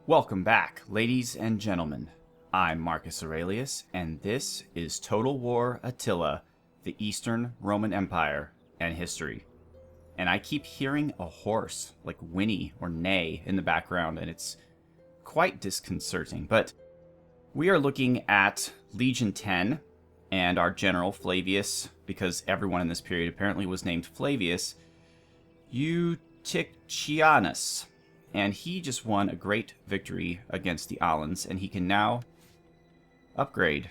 Welcome back, ladies and gentlemen. I'm Marcus Aurelius, and this is Total War Attila, the Eastern Roman Empire, and History. And I keep hearing a horse, like whinny or neigh, in the background, and it's quite disconcerting. But we are looking at Legion 10, and our general, Flavius, because everyone in this period apparently was named Flavius, Eutychianus. And he just won a great victory against the Alans, and he can now upgrade.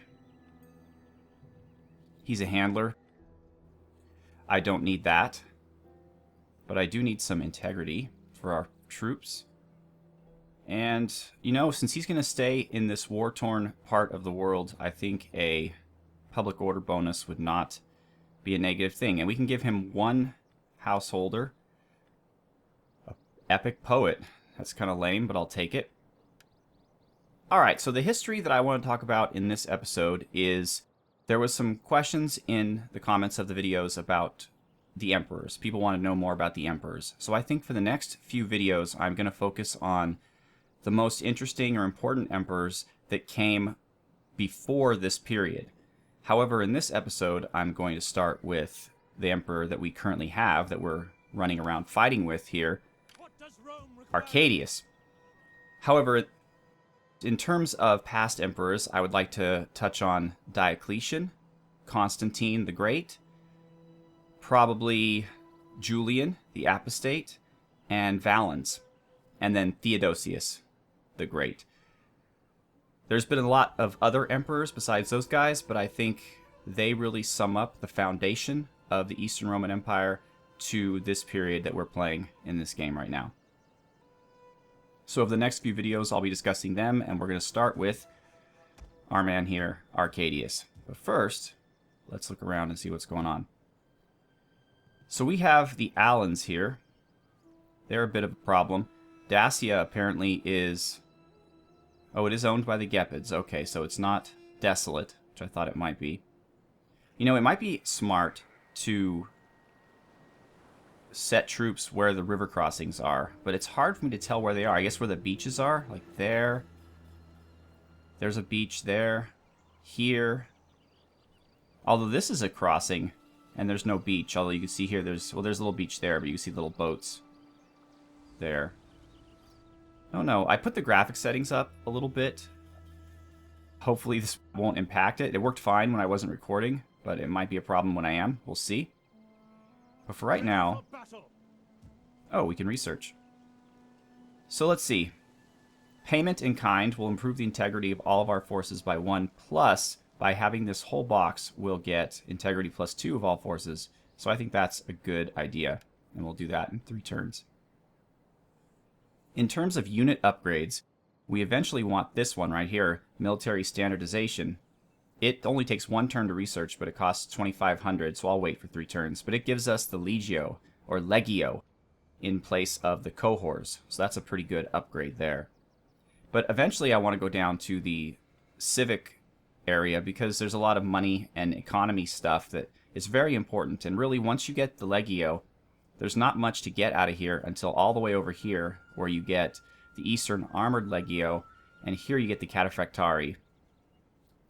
He's a handler. I don't need that, but I do need some integrity for our troops. And, you know, since he's going to stay in this war-torn part of the world, I think a public order bonus would not be a negative thing. And we can give him one householder. Epic poet. That's kind of lame, but I'll take it. Alright, so the history that I want to talk about in this episode is there was some questions in the comments of the videos about the emperors. People want to know more about the emperors. So I think for the next few videos, I'm going to focus on the most interesting or important emperors that came before this period. However, in this episode, I'm going to start with the emperor that we currently have, that we're running around fighting with here, Arcadius. However, in terms of past emperors, I would like to touch on Diocletian, Constantine the Great, probably Julian the Apostate, and Valens, and then Theodosius the Great. There's been a lot of other emperors besides those guys, but I think they really sum up the foundation of the Eastern Roman Empire to this period that we're playing in this game right now. So over the next few videos, I'll be discussing them, and we're going to start with our man here, Arcadius. But first, let's look around and see what's going on. So we have the Alans here. They're a bit of a problem. Dacia apparently is... Oh, it is owned by the Gepids. Okay, so it's not desolate, which I thought it might be. You know, it might be smart to set troops where the river crossings are, but it's hard for me to tell where they are. I guess where the beaches are, like there. There's a beach there, here. Although this is a crossing, and there's no beach. Although you can see here, there's a little beach there, but you can see little boats there. Oh no, I put the graphic settings up a little bit. Hopefully this won't impact it. It worked fine when I wasn't recording, but it might be a problem when I am. We'll see. But for right now... Oh, we can research. So let's see. Payment in kind will improve the integrity of all of our forces by 1, plus by having this whole box, we'll get integrity plus 2 of all forces. So I think that's a good idea, and we'll do that in 3 turns. In terms of unit upgrades, we eventually want this one right here, military standardization. It only takes 1 turn to research, but it costs 2,500, so I'll wait for 3 turns. But it gives us the Legio, or Legio, in place of the Cohors. So that's a pretty good upgrade there. But eventually I want to go down to the civic area, because there's a lot of money and economy stuff that is very important. And really, once you get the Legio, there's not much to get out of here until all the way over here, where you get the Eastern Armored Legio, and here you get the Cataphractari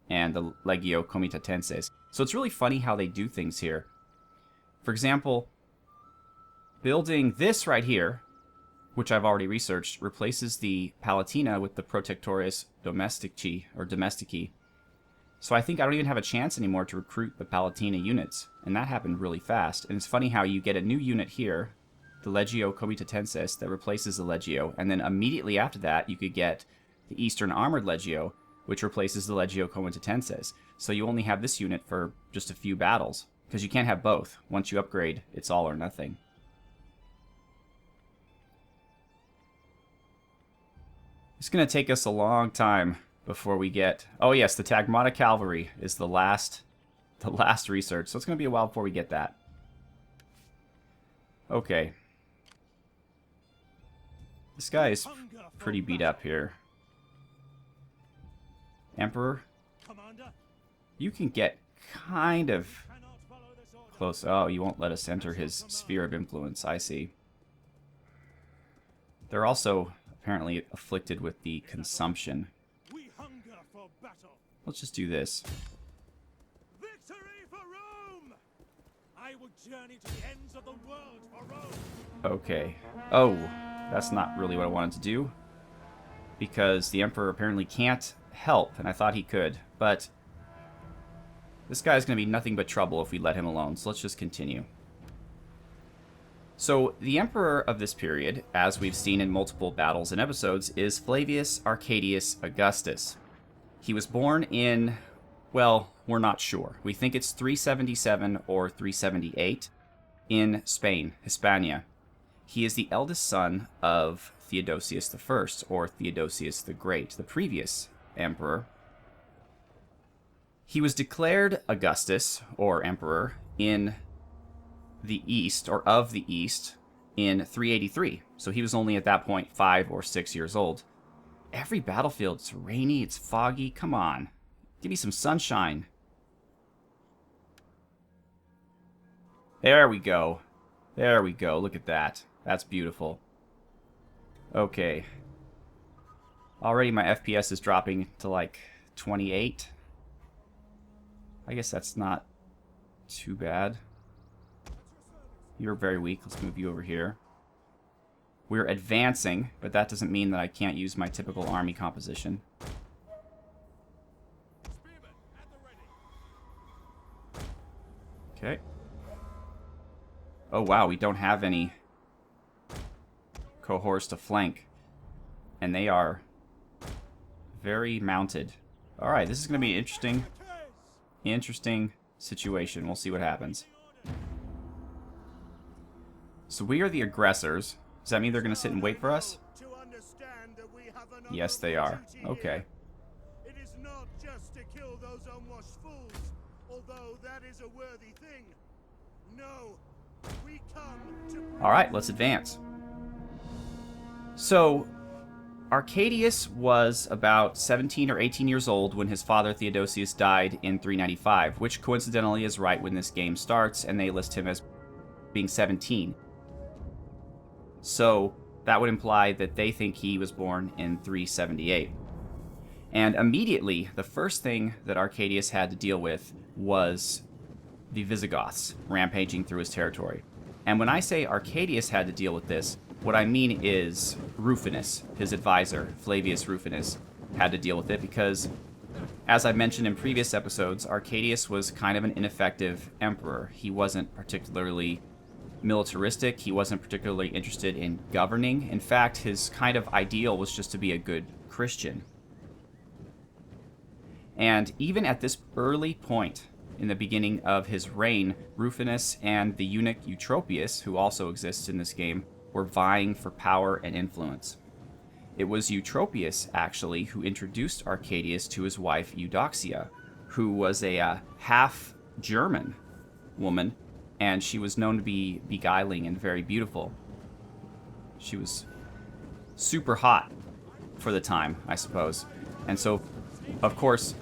and the Legio Comitatenses. So it's really funny how they do things here. For example, building this right here, which I've already researched, replaces the Palatina with the Protectores Domestici, or Domestici. So I think I don't even have a chance anymore to recruit the Palatina units, and that happened really fast. And it's funny how you get a new unit here, the Legio Comitatenses, that replaces the Legio, and then immediately after that you could get the Eastern Armored Legio, which replaces the Legio Comitatenses. So you only have this unit for just a few battles, because you can't have both. Once you upgrade, it's all or nothing. It's going to take us a long time before we get... Oh yes, the Tagmata Cavalry is the last research, so it's going to be a while before we get that. Okay. This guy is pretty beat up here. Emperor, you can get kind of close. Oh, you won't let us enter his sphere of influence. I see. They're also apparently afflicted with the consumption. We hunger for battle. Let's just do this. Victory for Rome! I will journey to the ends of the world for Rome. Okay. Oh, that's not really what I wanted to do. Because the Emperor apparently can't help, and I thought he could. But this guy's going to be nothing but trouble if we let him alone, so let's just continue. So, the Emperor of this period, as we've seen in multiple battles and episodes, is Flavius Arcadius Augustus. He was born in, well, we're not sure. We think it's 377 or 378 in Spain, Hispania. He is the eldest son of Theodosius I, or Theodosius the Great, the previous emperor. He was declared Augustus, or emperor, in the East, or of the East, in 383. So he was only at that point 5 or 6 years old. Every battlefield, it's rainy, it's foggy, come on. Give me some sunshine. There we go. There we go, look at that. That's beautiful. Okay. Already my FPS is dropping to like 28. I guess that's not too bad. You're very weak. Let's move you over here. We're advancing, but that doesn't mean that I can't use my typical army composition. Okay. Oh wow, we don't have any cohorts to flank. And they are very mounted. Alright, this is going to be an interesting situation. We'll see what happens. So we are the aggressors. Does that mean they're going to sit and wait for us? Yes, they are. Okay. It is not just to kill those unwashed fools, although that is a worthy thing. No, we come to... Alright, let's advance. So, Arcadius was about 17 or 18 years old when his father Theodosius died in 395, which coincidentally is right when this game starts, and they list him as being 17. So, that would imply that they think he was born in 378. And immediately, the first thing that Arcadius had to deal with was the Visigoths rampaging through his territory. And when I say Arcadius had to deal with this, what I mean is Rufinus, his advisor, Flavius Rufinus, had to deal with it because, as I mentioned in previous episodes, Arcadius was kind of an ineffective emperor. He wasn't particularly militaristic. He wasn't particularly interested in governing. In fact, his kind of ideal was just to be a good Christian. And even at this early point in the beginning of his reign, Rufinus and the eunuch Eutropius, who also exists in this game, were vying for power and influence. It was Eutropius, actually, who introduced Arcadius to his wife Eudoxia, who was a half-German woman, and she was known to be beguiling and very beautiful. She was super hot for the time, I suppose. And so, of course,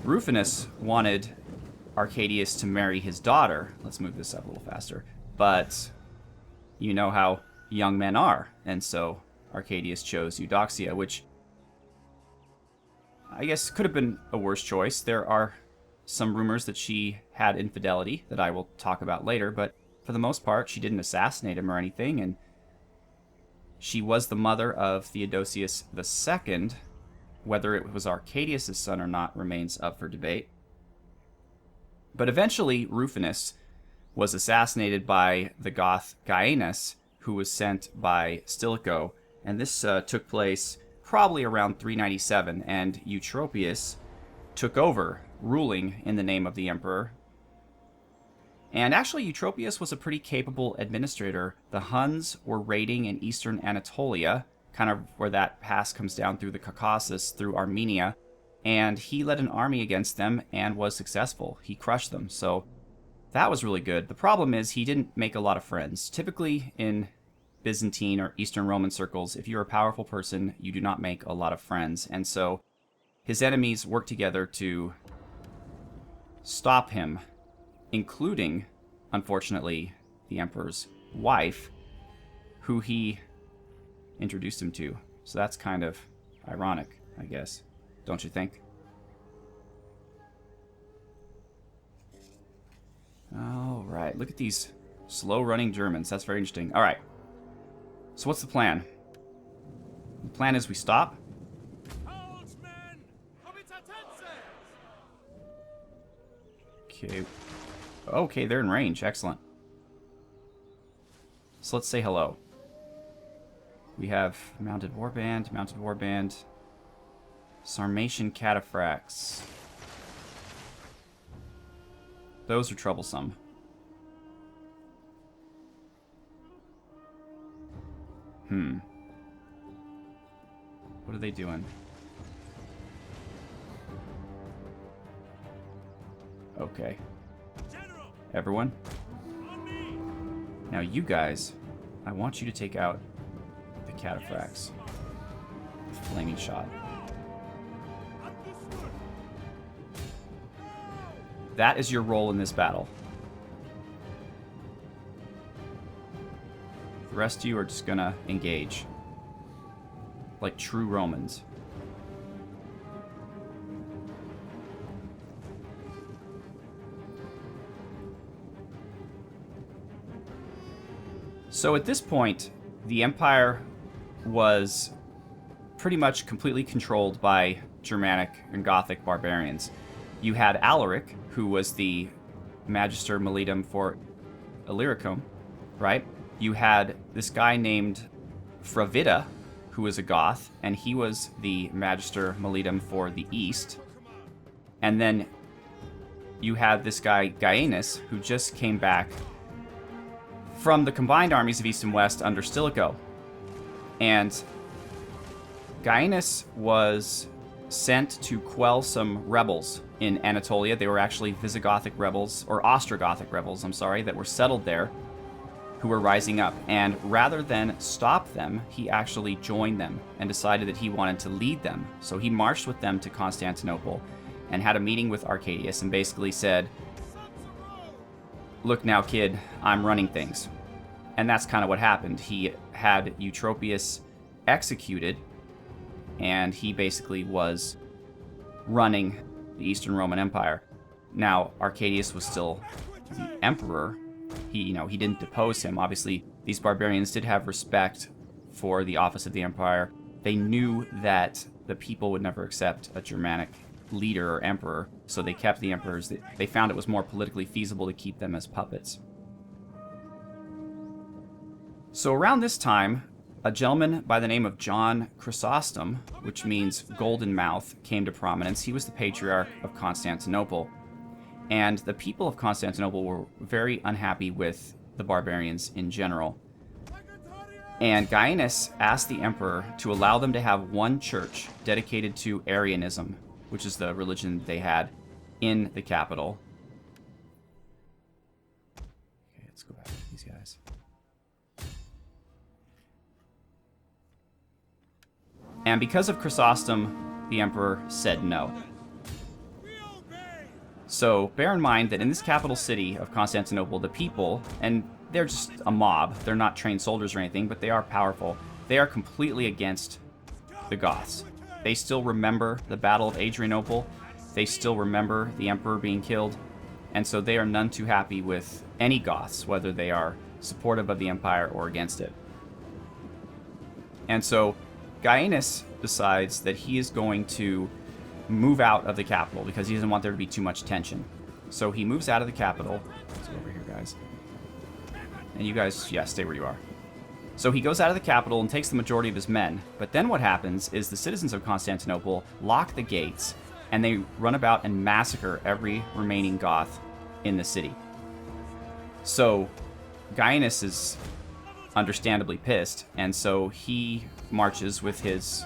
Rufinus wanted Arcadius to marry his daughter. Let's move this up a little faster. But you know how young men are, and so Arcadius chose Eudoxia, which I guess could have been a worse choice. There are some rumors that she had infidelity that I will talk about later, but for the most part, she didn't assassinate him or anything, and she was the mother of Theodosius II. Whether it was Arcadius' son or not remains up for debate. But eventually, Rufinus was assassinated by the Goth Gaenus, who was sent by Stilicho, and this took place probably around 397, and Eutropius took over, ruling in the name of the emperor. And actually, Eutropius was a pretty capable administrator. The Huns were raiding in eastern Anatolia, kind of where that pass comes down through the Caucasus, through Armenia, and he led an army against them and was successful. He crushed them, so that was really good. The problem is he didn't make a lot of friends. Typically in Byzantine or Eastern Roman circles, if you're a powerful person, you do not make a lot of friends, and so his enemies worked together to stop him, including, unfortunately, the emperor's wife, who he introduced him to. So that's kind of ironic, I guess. Don't you think? All right, look at these slow-running Germans. That's very interesting. All right. So what's the plan? The plan is we stop. Okay. Okay, they're in range. Excellent. So let's say hello. We have mounted warband, Sarmatian cataphracts. Those are troublesome. What are they doing? Okay. Everyone? Now you guys, I want you to take out the cataphracts. Flaming shot. That is your role in this battle. The rest of you are just gonna engage. Like true Romans. So at this point, the Empire was pretty much completely controlled by Germanic and Gothic barbarians. You had Alaric, who was the Magister Militum for Illyricum, right? You had this guy named Fravida, who was a Goth, and he was the Magister Militum for the East. And then you had this guy Gaienus, who just came back from the combined armies of East and West under Stilicho. And Gaienus was sent to quell some rebels in Anatolia. They were actually Visigothic rebels, or Ostrogothic rebels, I'm sorry, that were settled there, who were rising up. And rather than stop them, he actually joined them and decided that he wanted to lead them. So he marched with them to Constantinople and had a meeting with Arcadius and basically said, "Look now, kid, I'm running things." And that's kind of what happened. He had Eutropius executed, and he basically was running the Eastern Roman Empire. Now, Arcadius was still the emperor. He didn't depose him. Obviously, these barbarians did have respect for the office of the empire. They knew that the people would never accept a Germanic leader or emperor, so they kept the emperors. They found it was more politically feasible to keep them as puppets. So around this time, a gentleman by the name of John Chrysostom, which means golden mouth, came to prominence. He was the patriarch of Constantinople. And the people of Constantinople were very unhappy with the barbarians in general. And Gaienus asked the emperor to allow them to have one church dedicated to Arianism, which is the religion they had, in the capital. Okay, let's go back to these guys. And because of Chrysostom, the emperor said no. So bear in mind that in this capital city of Constantinople, the people, and they're just a mob, they're not trained soldiers or anything, but they are powerful, they are completely against the Goths. They still remember the Battle of Adrianople, they still remember the emperor being killed, and so they are none too happy with any Goths, whether they are supportive of the empire or against it. And so Gaienus decides that he is going to move out of the capital because he doesn't want there to be too much tension. So he moves out of the capital. Let's go over here, guys. And you guys, yeah, stay where you are. So he goes out of the capital and takes the majority of his men. But then what happens is the citizens of Constantinople lock the gates and they run about and massacre every remaining Goth in the city. So Gaienus is understandably pissed, and so he marches with his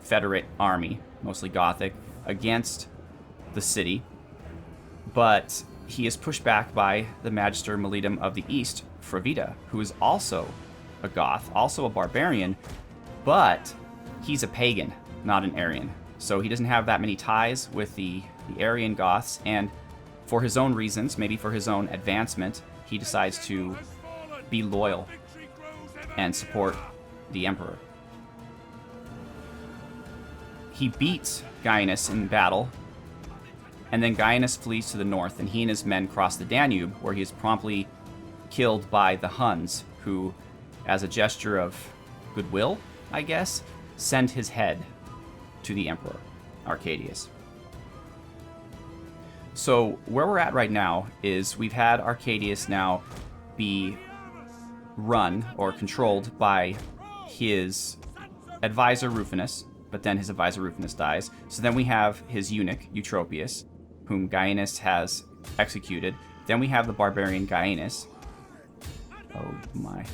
Federate army, mostly Gothic, against the city, but he is pushed back by the Magister Militum of the East, Fravida, who is also a Goth, also a barbarian, but he's a pagan, not an Arian. So he doesn't have that many ties with the Arian Goths, and for his own reasons, maybe for his own advancement, he decides to be loyal and support the Emperor. He beats Gaius in battle, and then Gaius flees to the north, and he and his men cross the Danube, where he is promptly killed by the Huns, who, as a gesture of goodwill, I guess, send his head to the Emperor Arcadius. So where we're at right now is we've had Arcadius now be run or controlled by his advisor Rufinus, but then his advisor Rufinus dies. So then we have his eunuch Eutropius, whom Gaius has executed. Then we have the barbarian Gaius. Oh my.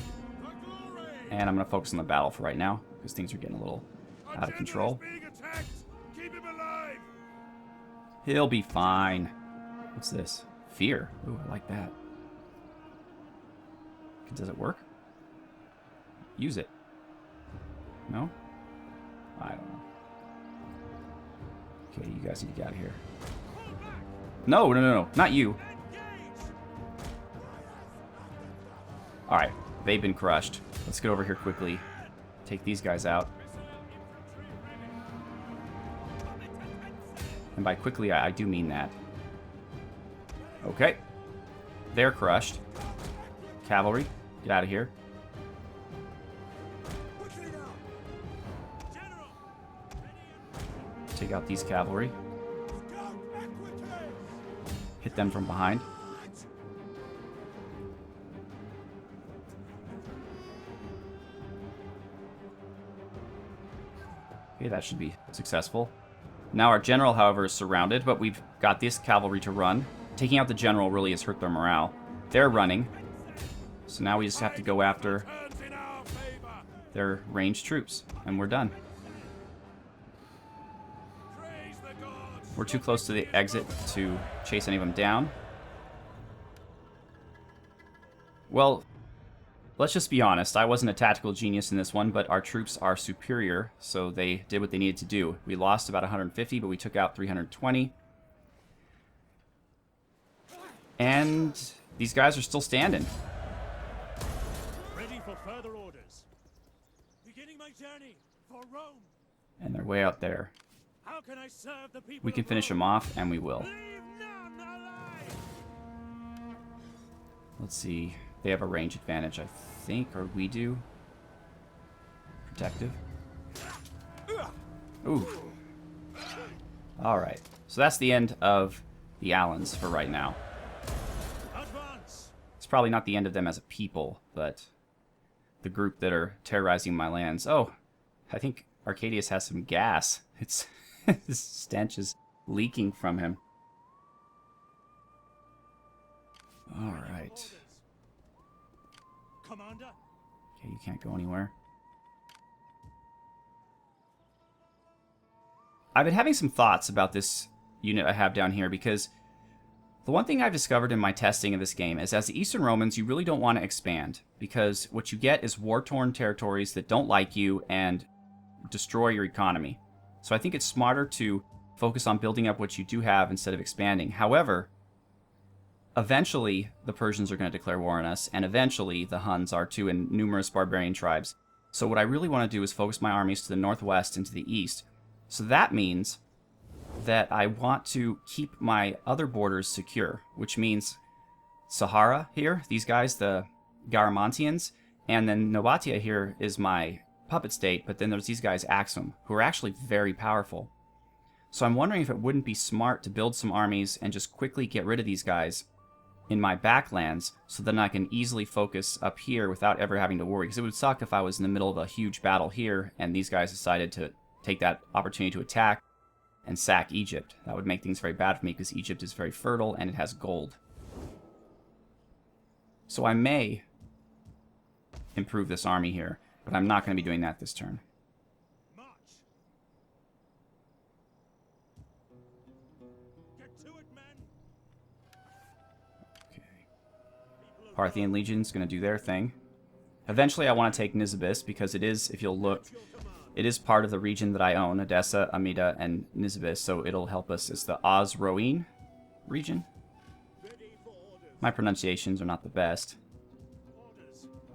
And I'm going to focus on the battle for right now, because things are getting a little out of control. He'll be fine. What's this? Fear. Ooh, I like that. Does it work? Use it. No? I don't know. Okay, you guys need to get out of here. No, no, no, no. Not you. Alright, they've been crushed. Let's get over here quickly. Take these guys out. And by quickly, I do mean that. Okay. They're crushed. Cavalry, get out of here. Take out these cavalry. Hit them from behind. Okay, that should be successful. Now our general, however, is surrounded, but we've got this cavalry to run. Taking out the general really has hurt their morale. They're running. So now we just have to go after their ranged troops, and we're done. We're too close to the exit to chase any of them down. Well, let's just be honest. I wasn't a tactical genius in this one, but our troops are superior, so they did what they needed to do. We lost about 150, but we took out 320. And these guys are still standing. Ready for further orders. Beginning my journey for Rome. And they're way out there. How can I serve the people? We can finish them off, and we will. Leave none alive. Let's see. They have a range advantage, I think, or we do. Protective. Ooh. Alright. So that's the end of the Alans for right now. Advance. It's probably not the end of them as a people, but the group that are terrorizing my lands. Oh, I think Arcadius has some gas. It's his stench is leaking from him. Alright. Commander. Okay, you can't go anywhere. I've been having some thoughts about this unit I have down here, because the one thing I've discovered in my testing of this game is, as the Eastern Romans, you really don't want to expand, because what you get is war-torn territories that don't like you and destroy your economy. So I think it's smarter to focus on building up what you do have instead of expanding. However, eventually the Persians are going to declare war on us, and eventually the Huns are too, and numerous barbarian tribes. So what I really want to do is focus my armies to the northwest and to the east. So that means that I want to keep my other borders secure, which means Sahara here, these guys, the Garamantians, and then Nobatia here is my puppet state, but then there's these guys, Axum, who are actually very powerful. So I'm wondering if it wouldn't be smart to build some armies and just quickly get rid of these guys in my backlands, so then I can easily focus up here without ever having to worry. Because it would suck if I was in the middle of a huge battle here and these guys decided to take that opportunity to attack and sack Egypt. That would make things very bad for me, because Egypt is very fertile and it has gold. So I may improve this army here, but I'm not going to be doing that this turn. March. Get to it, men. Okay. Parthian Legion's going to do their thing. Eventually I want to take Nisibis, because it is, if you'll look, it is part of the region that I own, Edessa, Amida, and Nisibis, so it'll help us. It's the Osroene region. My pronunciations are not the best.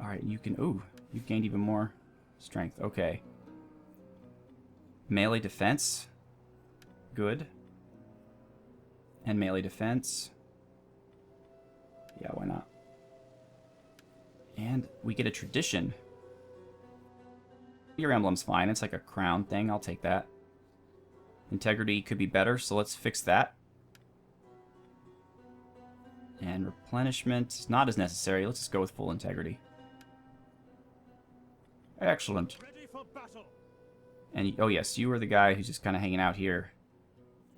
Alright, you can... Ooh, you've gained even more Strength, okay. Melee defense. Good. And melee defense. Yeah, why not? And we get a tradition. Your emblem's fine. It's like a crown thing. I'll take that. Integrity could be better, so let's fix that. And replenishment is not as necessary. Let's just go with full integrity. Excellent. Ready for battle. And, oh yes, you were the guy who's just kind of hanging out here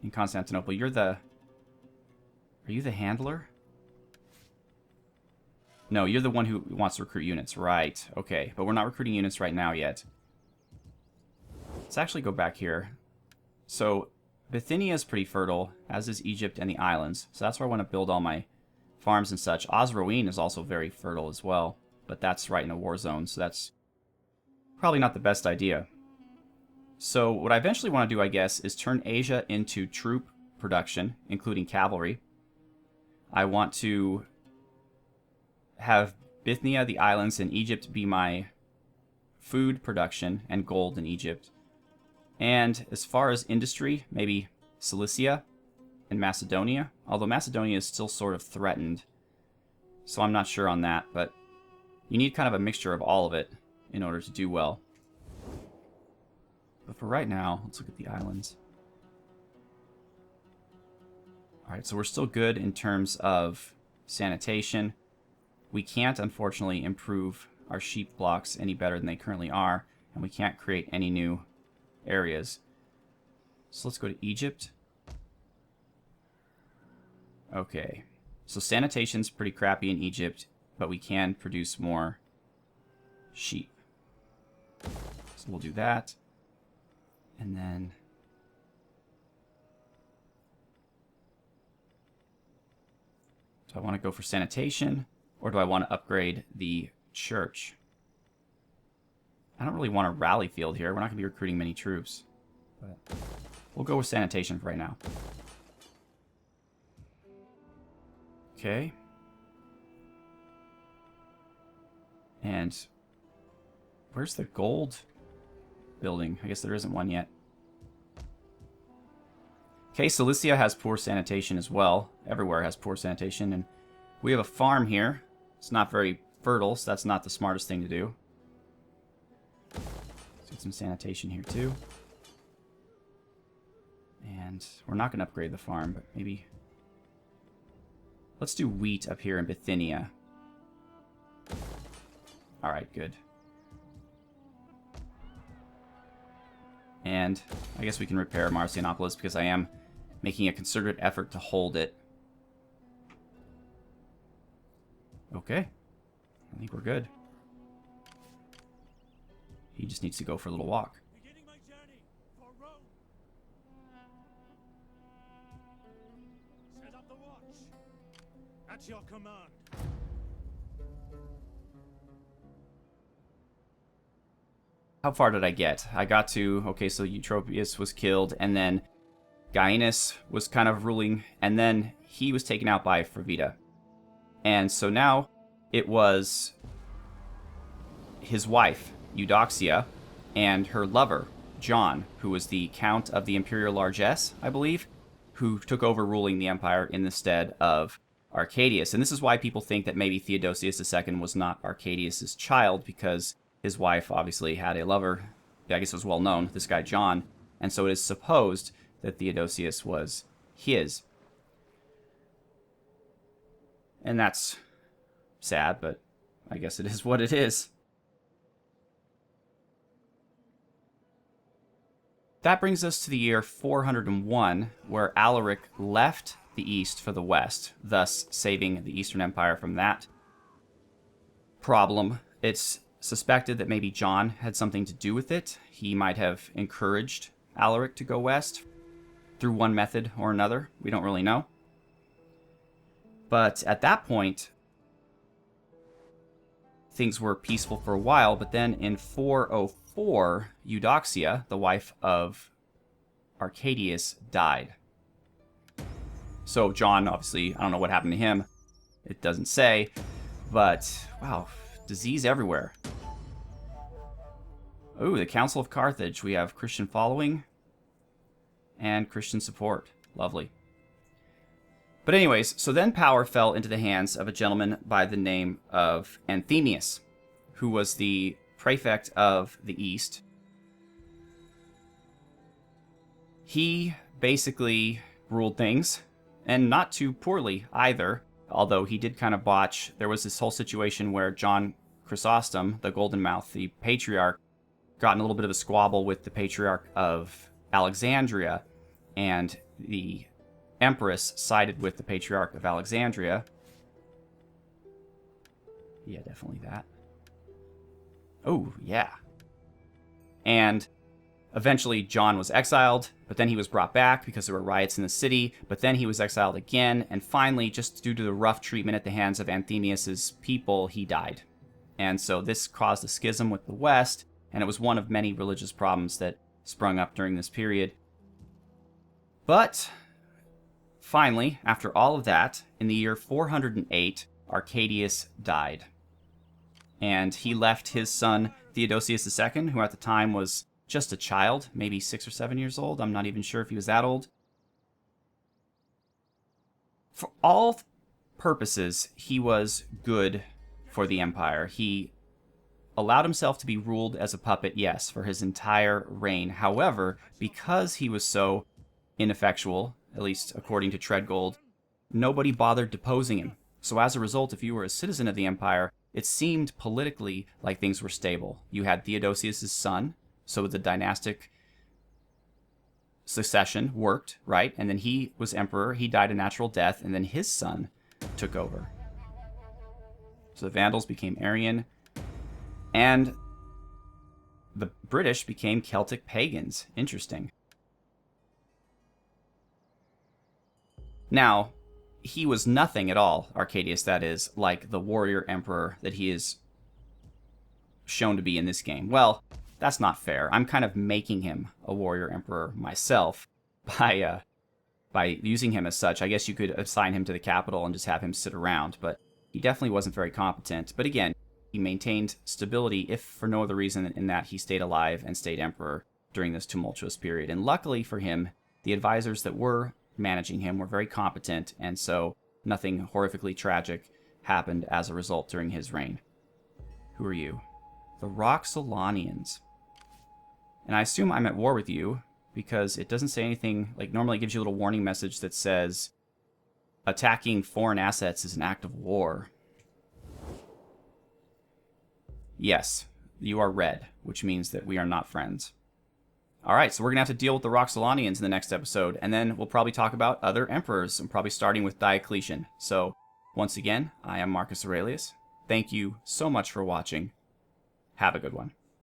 in Constantinople. You're the... Are you the handler? No, you're the one who wants to recruit units. Right, okay. But we're not recruiting units right now yet. Let's actually go back here. So, Bithynia is pretty fertile, as is Egypt and the islands. So that's where I want to build all my farms and such. Wherein is also very fertile as well. But that's right in a war zone, so that's probably not the best idea. So what I eventually want to do, I guess, is turn Asia into troop production, including cavalry. I want to have Bithynia, the islands, and Egypt be my food production, and gold in Egypt. And as far as industry, maybe Cilicia and Macedonia. Although Macedonia is still sort of threatened. So I'm not sure on that, but you need kind of a mixture of all of it in order to do well. But for right now, let's look at the islands. Alright, so we're still good in terms of sanitation. We can't, unfortunately, improve our sheep blocks any better than they currently are, and we can't create any new areas. So let's go to Egypt. Okay, so sanitation's pretty crappy in Egypt, but we can produce more sheep. So we'll do that. And then do I want to go for sanitation, or do I want to upgrade the church? I don't really want a rally field here. We're not going to be recruiting many troops. But we'll go with sanitation for right now. Okay. And where's the gold building? I guess there isn't one yet. Okay, Cilicia has poor sanitation as well. Everywhere has poor sanitation. And we have a farm here. It's not very fertile, so that's not the smartest thing to do. Let's get some sanitation here too. And we're not going to upgrade the farm, but maybe... Let's do wheat up here in Bithynia. Alright, good. And I guess we can repair Marcianopolis because I am making a concerted effort to hold it. Okay. I think we're good. He just needs to go for a little walk. Beginning my journey for Rome. Set up the watch. At your command. How far did I get? I got to, okay, so Eutropius was killed, and then Gaius was kind of ruling, and then he was taken out by Fravida. And so now it was his wife, Eudoxia, and her lover, John, who was the Count of the Imperial Largesse, I believe, who took over ruling the empire in the stead of Arcadius. And this is why people think that maybe Theodosius II was not Arcadius's child, because his wife obviously had a lover, I guess it was well known, this guy John, and so it is supposed that Theodosius was his. And that's sad, but I guess it is what it is. That brings us to the year 401, where Alaric left the east for the west, thus saving the Eastern Empire from that problem. It's suspected that maybe John had something to do with it. He might have encouraged Alaric to go west through one method or another. We don't really know. But at that point, things were peaceful for a while, but then in 404, Eudoxia, the wife of Arcadius, died. So John, obviously, I don't know what happened to him. It doesn't say, but wow, disease everywhere. Oh, the Council of Carthage. We have Christian following and Christian support. Lovely. But anyways, so then power fell into the hands of a gentleman by the name of Anthemius, who was the prefect of the East. He basically ruled things, and not too poorly either, although he did kind of botch. There was this whole situation where John Chrysostom, the Golden Mouth, the patriarch, got in a little bit of a squabble with the patriarch of Alexandria, and the Empress sided with the Patriarch of Alexandria. Yeah, definitely that. Oh, yeah. And eventually John was exiled, but then he was brought back because there were riots in the city, but then he was exiled again, and finally, just due to the rough treatment at the hands of Anthemius's people, he died. And so this caused a schism with the West, and it was one of many religious problems that sprung up during this period. But finally, after all of that, in the year 408, Arcadius died. And he left his son Theodosius II, who at the time was just a child, maybe 6 or 7 years old. I'm not even sure if he was that old. For all purposes, he was good for the empire. He allowed himself to be ruled as a puppet, yes, for his entire reign. However, because he was so ineffectual, at least according to Treadgold, nobody bothered deposing him. So as a result, if you were a citizen of the empire, it seemed politically like things were stable. You had Theodosius' son, so the dynastic succession worked, right? And then he was emperor, he died a natural death, and then his son took over. So the Vandals became Arian, and the British became Celtic pagans. Interesting. Now, he was nothing at all, Arcadius, that is, like the warrior emperor that he is shown to be in this game. Well, that's not fair. I'm kind of making him a warrior emperor myself by using him as such. I guess you could assign him to the capital and just have him sit around, but he definitely wasn't very competent. But again, he maintained stability, if for no other reason in that he stayed alive and stayed emperor during this tumultuous period. And luckily for him, the advisors that were managing him were very competent, and so nothing horrifically tragic happened as a result during his reign. Who are you? The Roxolanians. And I assume I'm at war with you, because it doesn't say anything, like normally it gives you a little warning message that says attacking foreign assets is an act of war. Yes, you are red, which means that we are not friends. Alright, so we're going to have to deal with the Roxolanians in the next episode, and then we'll probably talk about other emperors, and probably starting with Diocletian. So, once again, I am Marcus Aurelius. Thank you so much for watching. Have a good one.